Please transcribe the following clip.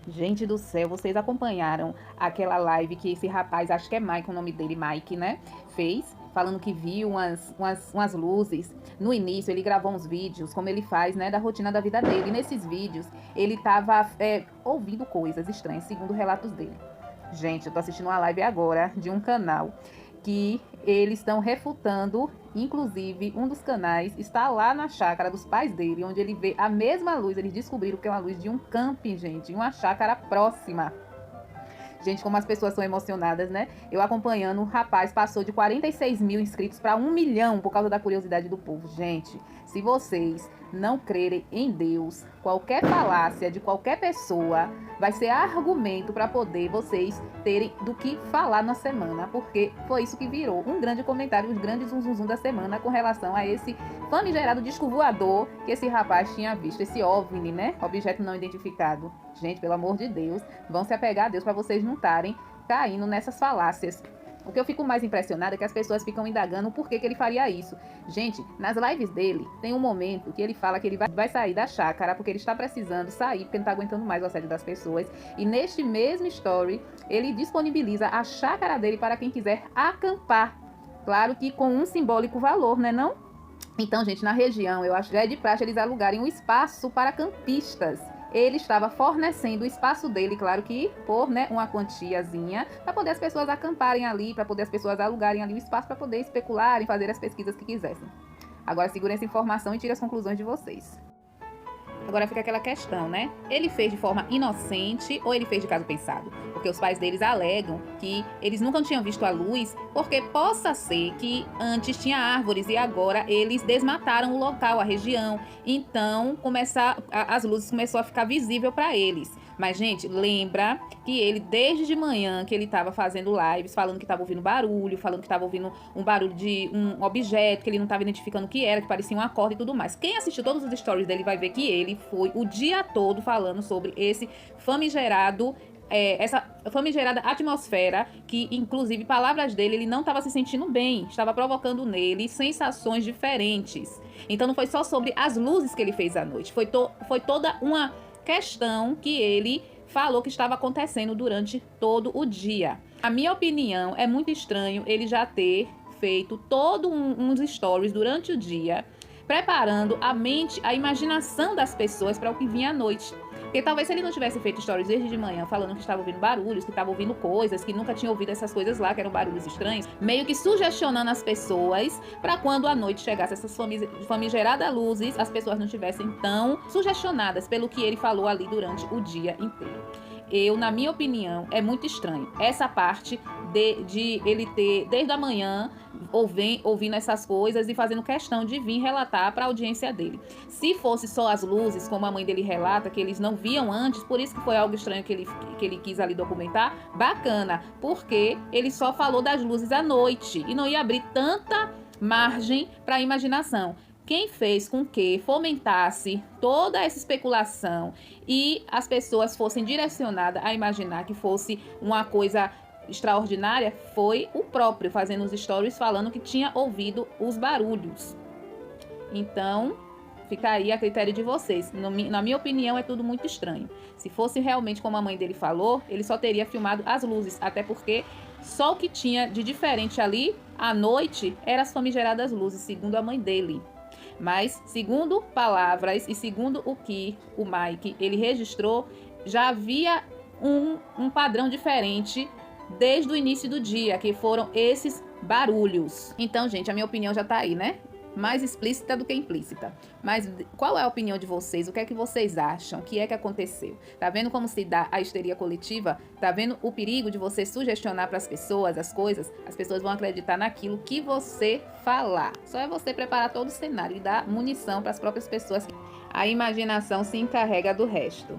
Gente do céu, vocês acompanharam aquela live que esse rapaz, acho que é Mike o nome dele, Mike, né? Fez, falando que viu umas luzes. No início, ele gravou uns vídeos, como ele faz, né? Da rotina da vida dele. E nesses vídeos, ele tava ouvindo coisas estranhas, segundo relatos dele. Gente, eu tô assistindo uma live agora de um canal que eles estão refutando, inclusive um dos canais está lá na chácara dos pais dele, onde ele vê a mesma luz. Eles descobriram que é uma luz de um camping, gente, em uma chácara próxima. Gente, como as pessoas são emocionadas, né? Eu acompanhando, o rapaz passou de 46 mil inscritos para 1 milhão por causa da curiosidade do povo. Gente, se vocês não crerem em Deus, qualquer falácia de qualquer pessoa vai ser argumento para poder vocês terem do que falar na semana, porque foi isso que virou um grande comentário, um grande zum da semana com relação a esse famigerado disco voador que esse rapaz tinha visto, esse OVNI, né? Objeto não identificado. Gente, pelo amor de Deus, vão se apegar a Deus para vocês não estarem caindo nessas falácias. O que eu fico mais impressionada é que as pessoas ficam indagando o porquê que ele faria isso. Gente, nas lives dele, tem um momento que ele fala que ele vai sair da chácara porque ele está precisando sair, porque não está aguentando mais o assédio das pessoas. E neste mesmo story, ele disponibiliza a chácara dele para quem quiser acampar. Claro que com um simbólico valor, né não? Então, gente, na região, eu acho que já é de praxe eles alugarem um espaço para campistas. Ele estava fornecendo o espaço dele, claro que por, né, uma quantiazinha, para poder as pessoas acamparem ali, para poder as pessoas alugarem ali o espaço para poder especularem, fazer as pesquisas que quisessem. Agora segurem essa informação e tirem as conclusões de vocês. Agora fica aquela questão, né? Ele fez de forma inocente ou ele fez de caso pensado? Porque os pais deles alegam que eles nunca tinham visto a luz, porque possa ser que antes tinha árvores e agora eles desmataram o local, a região. Então, as luzes começou a ficar visível para eles. Mas, gente, lembra que ele, desde de manhã, que ele estava fazendo lives, falando que estava ouvindo barulho, falando que estava ouvindo um barulho de um objeto, que ele não estava identificando o que era, que parecia uma corda e tudo mais. Quem assistiu todos os stories dele vai ver que ele foi o dia todo falando sobre esse famigerado essa famigerada atmosfera que, inclusive, palavras dele, ele não estava se sentindo bem, estava provocando nele sensações diferentes. Então não foi só sobre as luzes que ele fez à noite, foi toda uma questão que ele falou que estava acontecendo durante todo o dia. A minha opinião, é muito estranho ele já ter feito todos uns stories durante o dia, preparando a mente, a imaginação das pessoas para o que vinha à noite. Porque talvez se ele não tivesse feito stories desde de manhã falando que estava ouvindo barulhos, que estava ouvindo coisas, que nunca tinha ouvido essas coisas lá, que eram barulhos estranhos, meio que sugestionando as pessoas para quando à noite chegasse essas famigeradas luzes, as pessoas não tivessem tão sugestionadas pelo que ele falou ali durante o dia inteiro. Na minha opinião, é muito estranho essa parte de ele ter, desde a manhã, ouvindo essas coisas e fazendo questão de vir relatar para a audiência dele. Se fosse só as luzes, como a mãe dele relata, que eles não viam antes, por isso que foi algo estranho que ele quis ali documentar, bacana, porque ele só falou das luzes à noite e não ia abrir tanta margem para a imaginação. Quem fez com que fomentasse toda essa especulação e as pessoas fossem direcionadas a imaginar que fosse uma coisa extraordinária foi o próprio, fazendo os stories falando que tinha ouvido os barulhos. Então, fica aí a critério de vocês. Na minha opinião, é tudo muito estranho. Se fosse realmente como a mãe dele falou, ele só teria filmado as luzes, até porque só o que tinha de diferente ali à noite eram as famigeradas luzes, segundo a mãe dele. Mas, segundo palavras e segundo o que o Mike ele registrou, já havia um padrão diferente desde o início do dia, que foram esses barulhos. Então, gente, a minha opinião já tá aí, né? Mais explícita do que implícita. Mas qual é a opinião de vocês? O que é que vocês acham? O que é que aconteceu? Tá vendo como se dá a histeria coletiva? Tá vendo o perigo de você sugestionar para as pessoas as coisas? As pessoas vão acreditar naquilo que você falar. Só é você preparar todo o cenário e dar munição para as próprias pessoas. A imaginação se encarrega do resto.